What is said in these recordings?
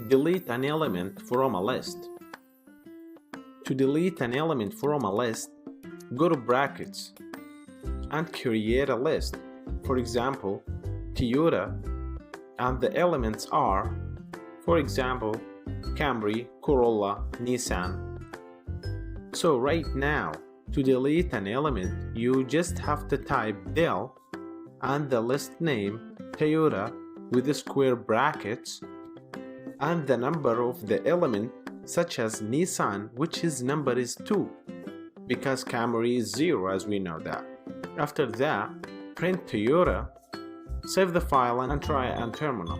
delete an element from a list. To delete an element from a list, go to brackets and create a list. For example, Toyota, and the elements are, for example, Camry, Corolla, Nissan. So right now, to delete an element, you just have to type del and the list name Toyota with the square brackets and the number of the element, such as Nissan, which his number is 2 because Camry is 0, as we know that. After that, print Toyota, save the file and try on terminal.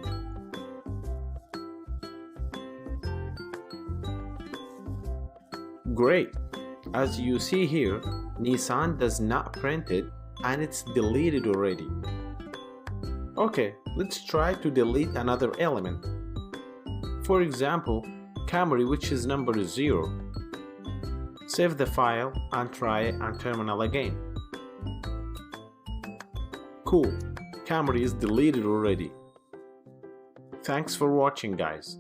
Great! As you see here, Nissan does not print it and it's deleted already. Okay, let's try to delete another element. For example, Camry, which is number 0. Save the file and try it on terminal again. Cool, Camry is deleted already. Thanks for watching, guys.